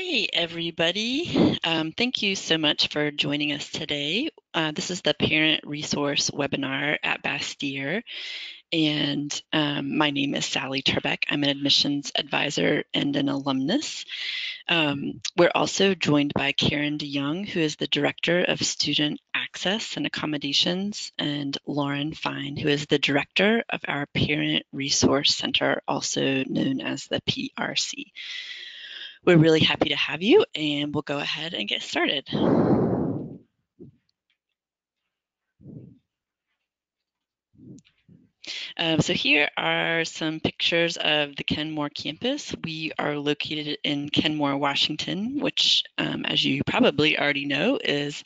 Hey, everybody. Thank you so much for joining us today. This is the Parent Resource webinar at Bastyr, and my name is Sally Turbeck. I'm an admissions advisor and an alumnus. We're also joined by Karen DeYoung, who is the Director of Student Access and Accommodations, and Lauren Fine, who is the Director of our Parent Resource Center, also known as the PRC. We're really happy to have you, and we'll go ahead and get started. So here are some pictures of the Kenmore Campus. We are located in Kenmore, Washington, which, as you probably already know, is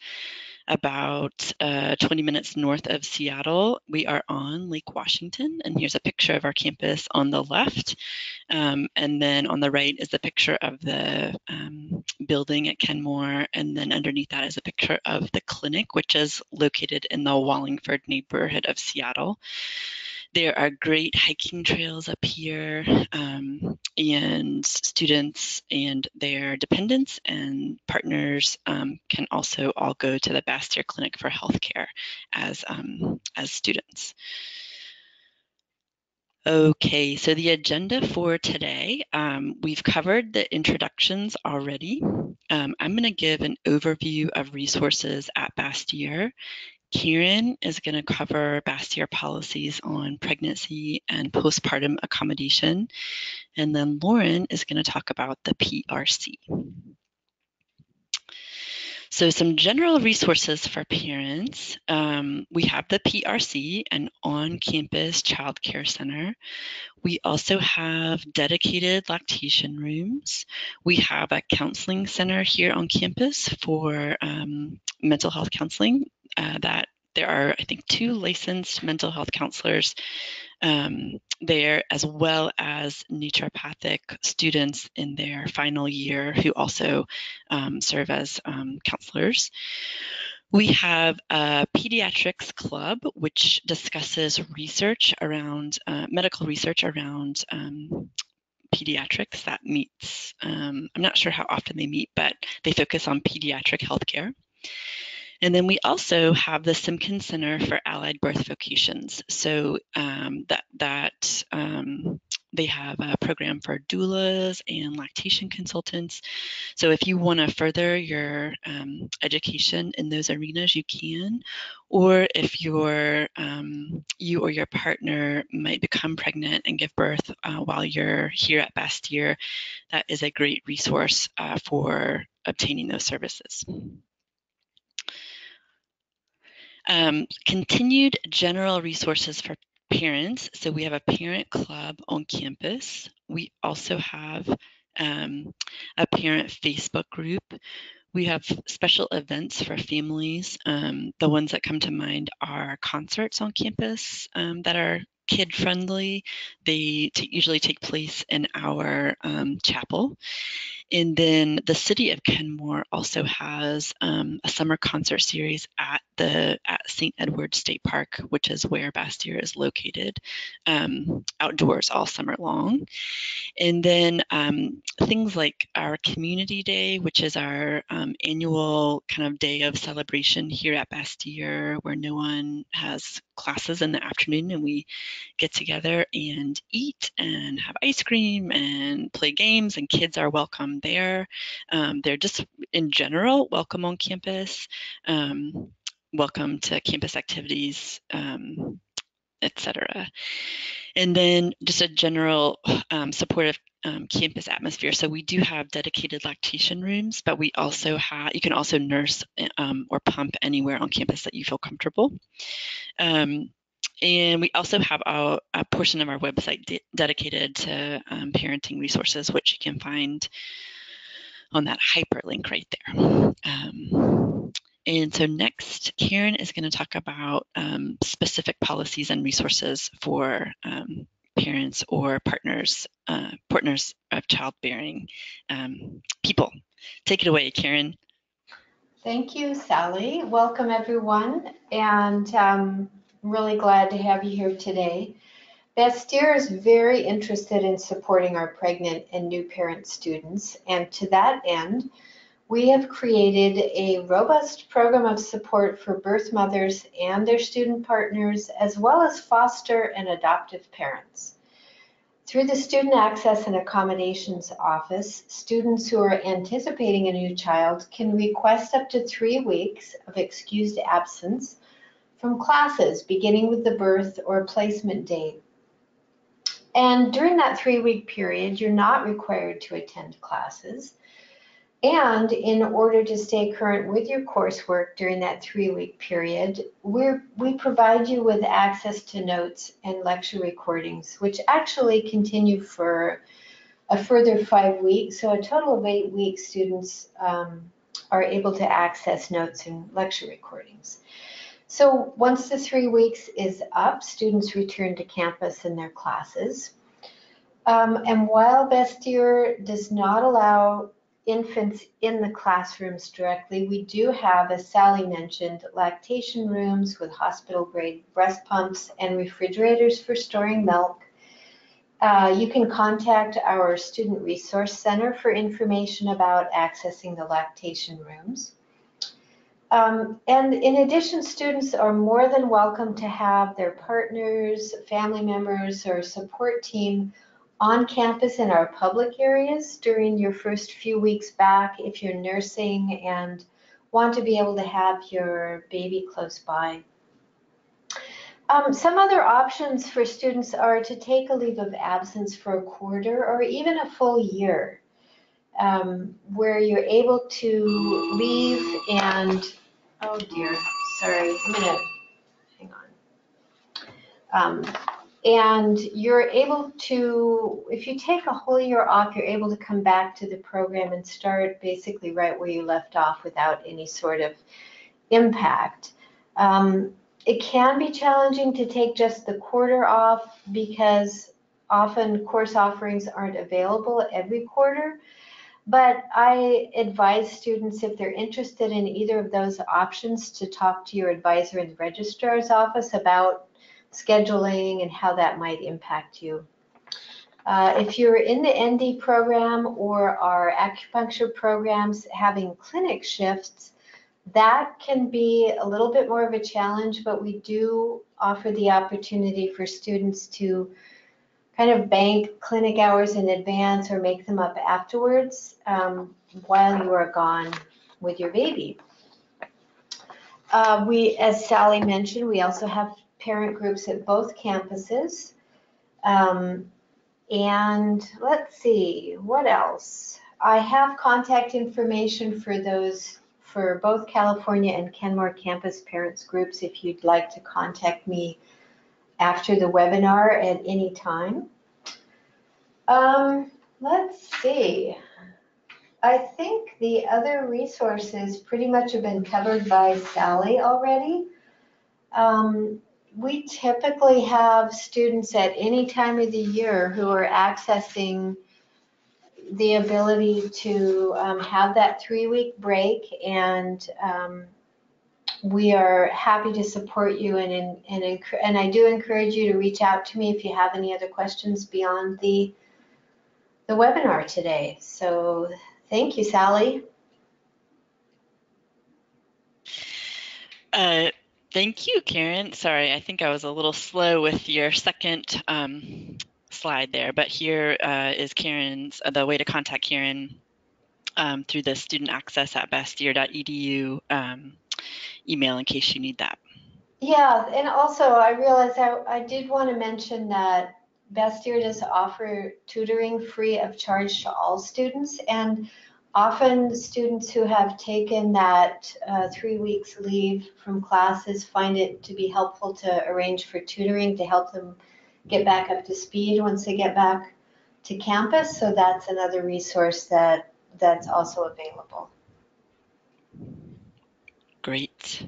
about 20 minutes north of Seattle. We are on Lake Washington, and here's a picture of our campus on the left. And then on the right is the picture of the building at Kenmore, and then underneath that is a picture of the clinic, which is located in the Wallingford neighborhood of Seattle. There are great hiking trails up here, and students and their dependents and partners can also all go to the Bastyr Clinic for healthcare as students. Okay, so the agenda for today, we've covered the introductions already. I'm going to give an overview of resources at Bastyr. Karen is going to cover Bastyr policies on pregnancy and postpartum accommodation. And then Lauren is going to talk about the PRC. So some general resources for parents. We have the PRC, an on-campus child care center. We also have dedicated lactation rooms. We have a counseling center here on campus for mental health counseling that there are, I think, 2 licensed mental health counselors there, as well as naturopathic students in their final year who also serve as counselors. We have a pediatrics club, which discusses research around medical research around pediatrics that meets. I'm not sure how often they meet, but they focus on pediatric healthcare. And then we also have the Simpkins Center for Allied Birth Vocations. So they have a program for doulas and lactation consultants. So if you want to further your education in those arenas, you can. Or if you or your partner might become pregnant and give birth while you're here at Bastyr, that is a great resource for obtaining those services. Continued general resources for parents. So we have a parent club on campus. We also have a parent Facebook group. We have special events for families. The ones that come to mind are concerts on campus that are kid-friendly. They usually take place in our chapel. And then the city of Kenmore also has a summer concert series at St. Edward State Park, which is where Bastyr is located, outdoors all summer long. And then things like our Community Day, which is our annual kind of day of celebration here at Bastyr, where no one has classes in the afternoon and we get together and eat and have ice cream and play games, and kids are welcome there. They're just in general welcome on campus, welcome to campus activities, etc. And then just a general supportive campus atmosphere. So we do have dedicated lactation rooms, but we also have, you can also nurse or pump anywhere on campus that you feel comfortable. And we also have a portion of our website dedicated to parenting resources, which you can find on that hyperlink right there. And so next, Karen is going to talk about specific policies and resources for parents or partners of childbearing people. Take it away, Karen. Thank you, Sally. Welcome, everyone, and I'm really glad to have you here today. Bastyr is very interested in supporting our pregnant and new parent students, and to that end, we have created a robust program of support for birth mothers and their student partners, as well as foster and adoptive parents. Through the Student Access and Accommodations Office, students who are anticipating a new child can request up to 3 weeks of excused absence from classes, beginning with the birth or placement date. And during that 3-week period, you're not required to attend classes. And in order to stay current with your coursework during that 3-week period, we provide you with access to notes and lecture recordings, which actually continue for a further 5 weeks. So a total of 8 weeks, students are able to access notes and lecture recordings. So once the 3 weeks is up, students return to campus in their classes. And while Bastyr does not allow infants in the classrooms directly, we do have, as Sally mentioned, lactation rooms with hospital-grade breast pumps and refrigerators for storing milk. You can contact our Student Resource Center for information about accessing the lactation rooms. And in addition, students are more than welcome to have their partners, family members, or support team on campus in our public areas during your first few weeks back if you're nursing and want to be able to have your baby close by. Some other options for students are to take a leave of absence for a quarter or even a full year, where you're able to leave and, oh dear, sorry, I'm gonna, hang on. And you're able to, if you take a whole year off, you're able to come back to the program and start basically right where you left off without any sort of impact. It can be challenging to take just the quarter off because often course offerings aren't available every quarter. But I advise students, if they're interested in either of those options, to talk to your advisor in the registrar's office about scheduling and how that might impact you. If you're in the ND program or our acupuncture programs having clinic shifts, that can be a little bit more of a challenge, but we do offer the opportunity for students to kind of bank clinic hours in advance or make them up afterwards while you are gone with your baby. As Sally mentioned, we also have parent groups at both campuses. And let's see, what else? I have contact information for both California and Kenmore Campus parents groups if you'd like to contact me after the webinar at any time. Let's see. I think the other resources pretty much have been covered by Sally already. We typically have students at any time of the year who are accessing the ability to have that 3-week break, and we are happy to support you, and I do encourage you to reach out to me if you have any other questions beyond the webinar today. So thank you, Sally. Thank you, Karen. Sorry, I think I was a little slow with your second slide there, but here is Karen's, the way to contact Karen through the student access at bastyr.edu email in case you need that. Yeah, and also I realized I did want to mention that Bastyr does offer tutoring free of charge to all students, and often students who have taken that 3 weeks leave from classes find it to be helpful to arrange for tutoring to help them get back up to speed once they get back to campus. So that's another resource that's also available. Great.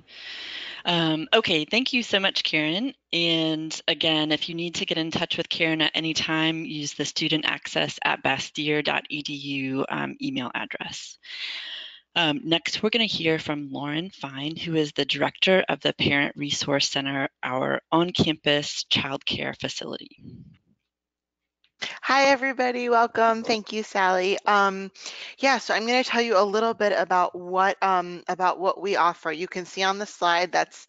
Okay, thank you so much, Karen. And again, if you need to get in touch with Karen at any time, use the student access at bastyr.edu email address. Next, we're going to hear from Lauren Fine, who is the director of the Parent Resource Center, our on-campus childcare facility. Hi, everybody. Welcome. Thank you, Sally. Yeah, so I'm going to tell you a little bit about what we offer. You can see on the slide that's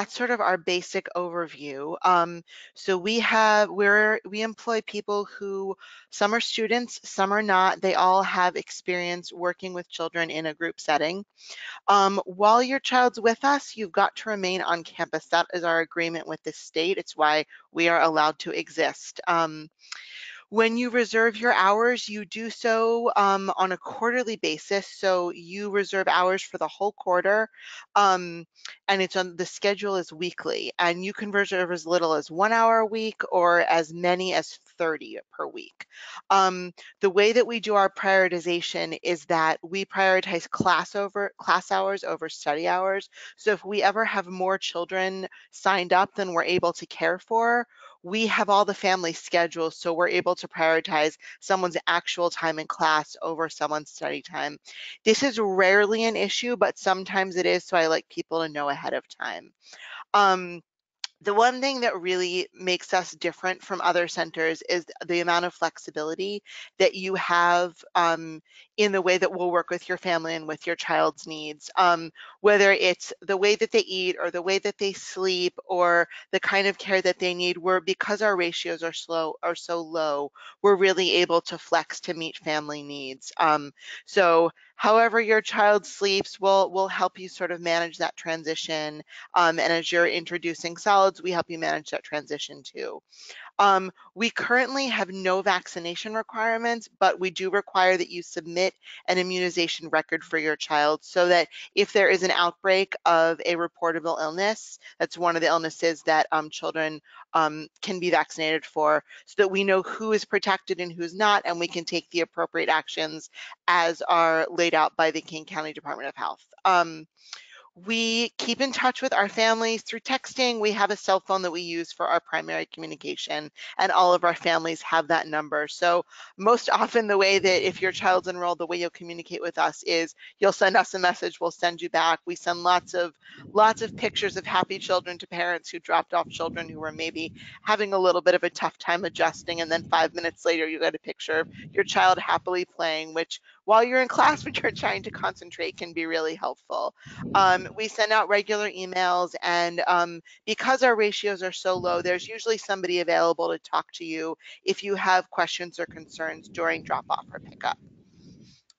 sort of our basic overview. So we employ people who, some are students, some are not. They all have experience working with children in a group setting. While your child's with us, you've got to remain on campus. That is our agreement with the state. It's why we are allowed to exist. When you reserve your hours, you do so on a quarterly basis. So you reserve hours for the whole quarter, and the schedule is weekly. And you can reserve as little as 1 hour a week or as many as 30 per week. The way that we do our prioritization is that we prioritize class hours over study hours. So if we ever have more children signed up than we're able to care for, we have all the family schedules, so we're able to prioritize someone's actual time in class over someone's study time. This is rarely an issue, but sometimes it is, so I like people to know ahead of time. The one thing that really makes us different from other centers is the amount of flexibility that you have in the way that we'll work with your family and with your child's needs. Whether it's the way that they eat or the way that they sleep or the kind of care that they need, because our ratios are so low, we're really able to flex to meet family needs. So however your child sleeps, we'll help you sort of manage that transition. And as you're introducing solids, we help you manage that transition too. We currently have no vaccination requirements, but we do require that you submit an immunization record for your child so that if there is an outbreak of a reportable illness, that's one of the illnesses that children can be vaccinated for, so that we know who is protected and who's not, and we can take the appropriate actions as are laid out by the King County Department of Health. We keep in touch with our families through texting. We have a cell phone that we use for our primary communication, and all of our families have that number. So most often the way that if your child's enrolled, the way you'll communicate with us is you'll send us a message, we'll send you back. We send lots of pictures of happy children to parents who dropped off children who were maybe having a little bit of a tough time adjusting, and then 5 minutes later you get a picture of your child happily playing, which while you're in class but you're trying to concentrate can be really helpful. We send out regular emails, and because our ratios are so low, there's usually somebody available to talk to you if you have questions or concerns during drop-off or pickup.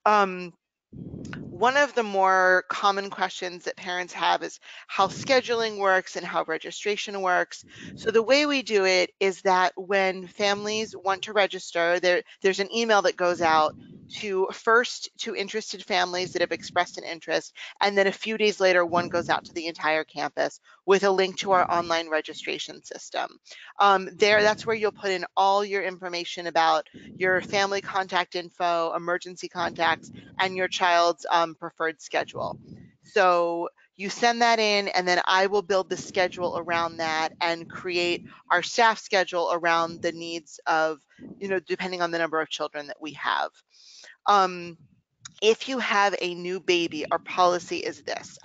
One of the more common questions that parents have is how scheduling works and how registration works. So the way we do it is that when families want to register, there's an email that goes out to interested families that have expressed an interest, and then a few days later one goes out to the entire campus with a link to our online registration system. That's where you'll put in all your information about your family contact info, emergency contacts, and your child's preferred schedule. So you send that in, and then I will build the schedule around that and create our staff schedule around the needs of, depending on the number of children that we have. If you have a new baby, our policy is this.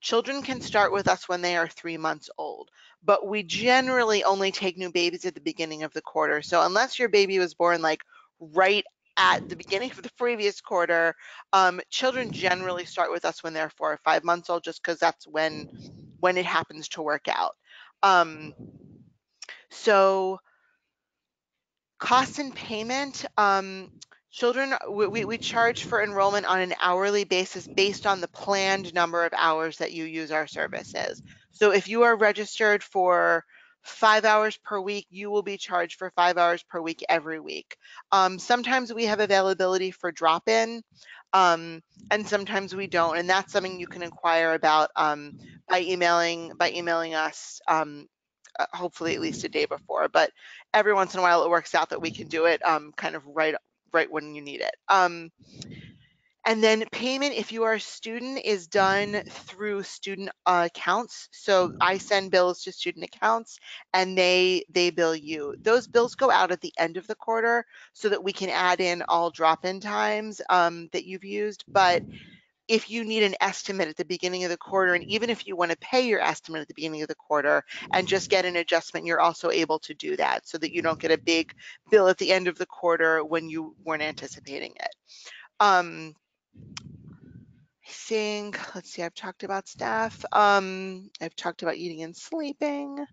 Children can start with us when they are 3 months old, but we generally only take new babies at the beginning of the quarter. So unless your baby was born like right at the beginning of the previous quarter, children generally start with us when they're 4 or 5 months old, just because that's when it happens to work out. So cost and payment, we charge for enrollment on an hourly basis based on the planned number of hours that you use our services. So if you are registered for 5 hours per week, you will be charged for 5 hours per week every week. Sometimes we have availability for drop-in, and sometimes we don't, and that's something you can inquire about by emailing us, hopefully at least a day before, but every once in a while it works out that we can do it kind of right when you need it. And then payment, if you are a student, is done through student accounts. So I send bills to student accounts and they bill you. Those bills go out at the end of the quarter so that we can add in all drop-in times that you've used. But if you need an estimate at the beginning of the quarter, and even if you want to pay your estimate at the beginning of the quarter and just get an adjustment, you're also able to do that so that you don't get a big bill at the end of the quarter when you weren't anticipating it. I think, let's see, I've talked about staff. I've talked about eating and sleeping.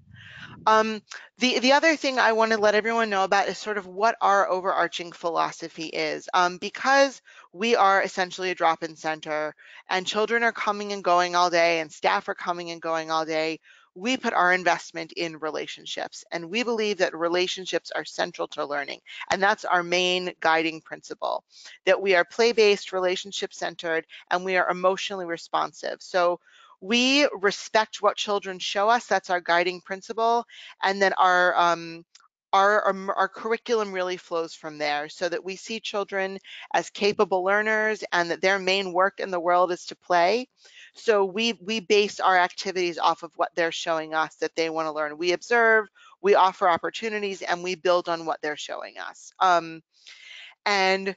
The other thing I want to let everyone know about is sort of what our overarching philosophy is. Because we are essentially a drop-in center and children are coming and going all day and staff are coming and going all day, we put our investment in relationships, and we believe that relationships are central to learning, and that's our main guiding principle, that we are play-based, relationship-centered, and we are emotionally responsive. So we respect what children show us. That's our guiding principle, and then our curriculum really flows from there, so that we see children as capable learners and that their main work in the world is to play. So we base our activities off of what they're showing us that they want to learn. We observe, we offer opportunities, and we build on what they're showing us. And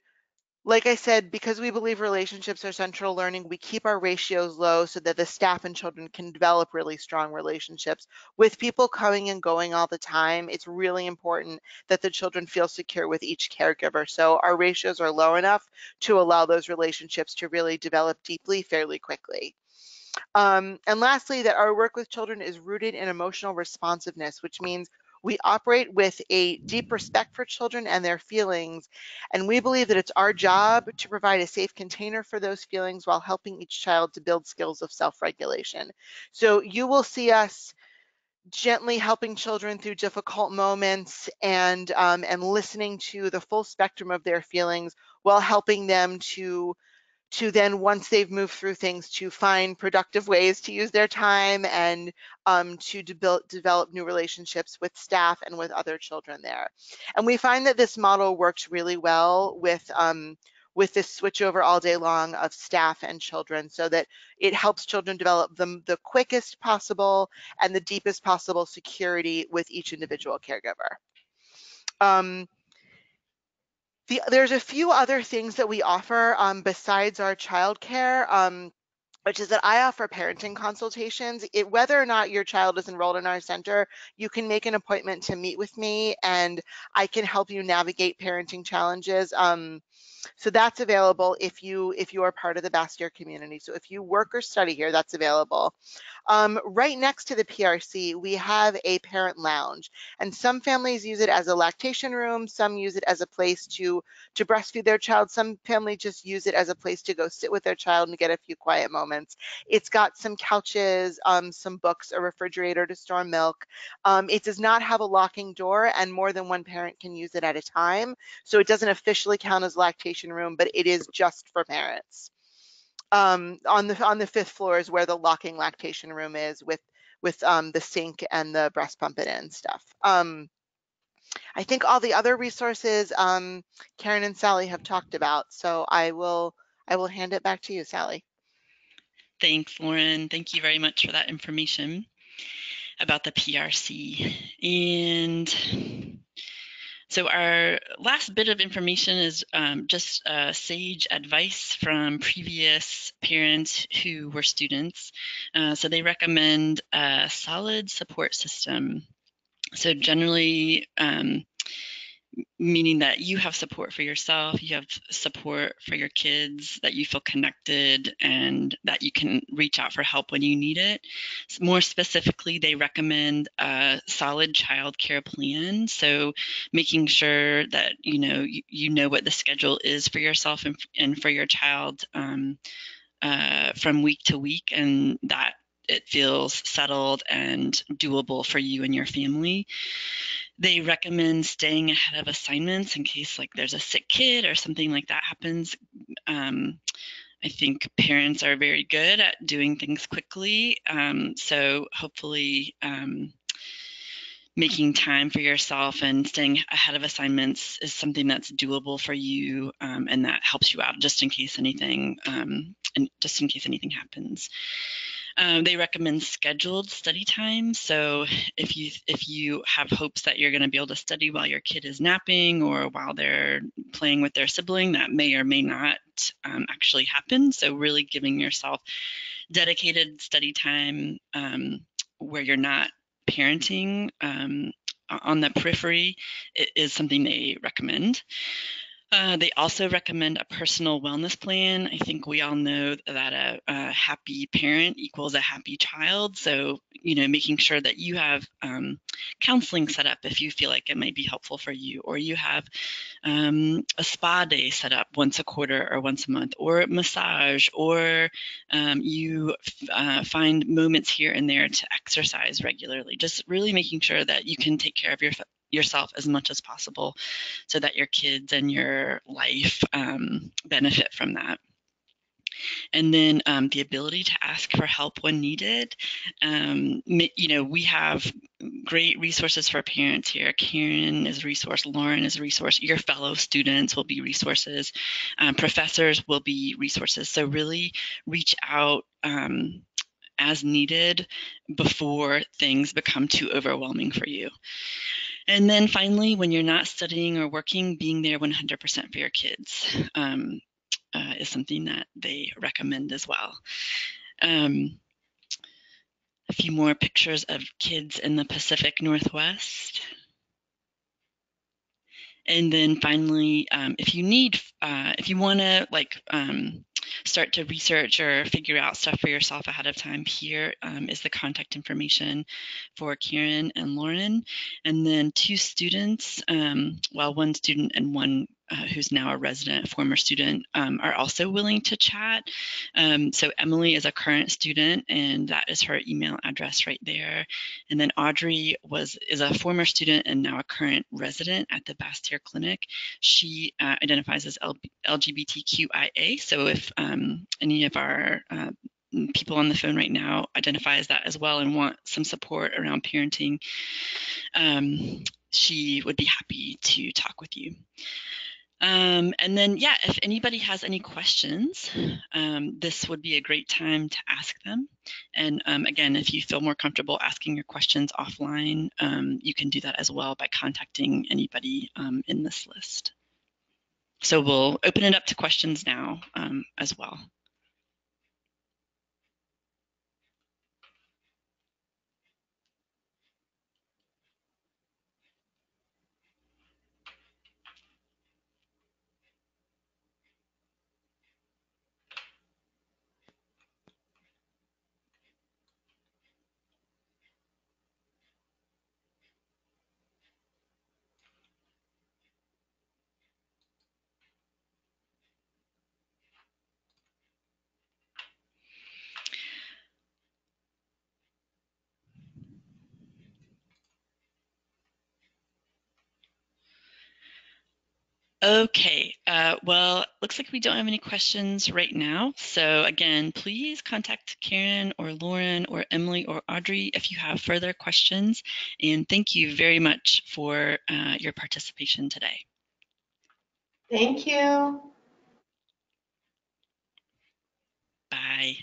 like I said, because we believe relationships are central to learning, we keep our ratios low so that the staff and children can develop really strong relationships. With people coming and going all the time, it's really important that the children feel secure with each caregiver. So our ratios are low enough to allow those relationships to really develop deeply fairly quickly. And lastly, that our work with children is rooted in emotional responsiveness, which means we operate with a deep respect for children and their feelings, and we believe that it's our job to provide a safe container for those feelings while helping each child to build skills of self-regulation. So you will see us gently helping children through difficult moments and listening to the full spectrum of their feelings while helping them to then, once they've moved through things, to find productive ways to use their time and to develop new relationships with staff and with other children there. And we find that this model works really well with this switch over all day long of staff and children, so that it helps children develop the quickest possible and the deepest possible security with each individual caregiver. There's a few other things that we offer besides our childcare, which is that I offer parenting consultations. Whether or not your child is enrolled in our center, you can make an appointment to meet with me and I can help you navigate parenting challenges. So that's available if you are part of the Bastyr community. So if you work or study here, that's available. Right next to the PRC, we have a parent lounge, and some families use it as a lactation room. Some use it as a place to breastfeed their child. Some families just use it as a place to go sit with their child and get a few quiet moments. It's got some couches, some books, a refrigerator to store milk. It does not have a locking door, and more than one parent can use it at a time. So it doesn't officially count as lactation room, but it is just for parents. On the fifth floor is where the locking lactation room is, with the sink and the breast pump it in stuff. I think all the other resources Karen and Sally have talked about, so I will hand it back to you, Sally. Thanks, Lauren. Thank you very much for that information about the PRC. And so our last bit of information is just sage advice from previous parents who were students. So they recommend a solid support system. So generally, meaning that you have support for yourself, you have support for your kids, that you feel connected and that you can reach out for help when you need it. More specifically, they recommend a solid child care plan. So making sure that you know what the schedule is for yourself and for your child from week to week, and that it feels settled and doable for you and your family. They recommend staying ahead of assignments in case there's a sick kid or something like that happens. I think parents are very good at doing things quickly. So hopefully making time for yourself and staying ahead of assignments is something that's doable for you, and that helps you out just in case anything happens. They recommend scheduled study time. So if you have hopes that you're going to be able to study while your kid is napping or while they're playing with their sibling, that may or may not actually happen. So really giving yourself dedicated study time where you're not parenting on the periphery is something they recommend. They also recommend a personal wellness plan. I think we all know that a happy parent equals a happy child. So, making sure that you have counseling set up if you feel like it might be helpful for you, or you have a spa day set up once a quarter or once a month, or massage, or you find moments here and there to exercise regularly. Just really making sure that you can take care of yourself as much as possible so that your kids and your life benefit from that. And then the ability to ask for help when needed. We have great resources for parents here. Karen is a resource, Lauren is a resource, your fellow students will be resources, professors will be resources. So really reach out as needed before things become too overwhelming for you. And then finally, when you're not studying or working, being there 100% for your kids is something that they recommend as well. A few more pictures of kids in the Pacific Northwest. And then finally, if you want to start to research or figure out stuff for yourself ahead of time, here is the contact information for Karen and Lauren. And then 2 students, one student and one who's now a resident, former student, are also willing to chat. So Emily is a current student, and that is her email address right there. And then Audrey is a former student and now a current resident at the Bastyr Clinic. She identifies as LGBTQIA. So if any of our people on the phone right now identify as that as well and want some support around parenting, she would be happy to talk with you. And then, if anybody has any questions, this would be a great time to ask them. And again, if you feel more comfortable asking your questions offline, you can do that as well by contacting anybody in this list. So we'll open it up to questions now as well. Okay, well, looks like we don't have any questions right now. So again, please contact Karen or Lauren or Emily or Audrey if you have further questions. And thank you very much for your participation today. Thank you. Bye.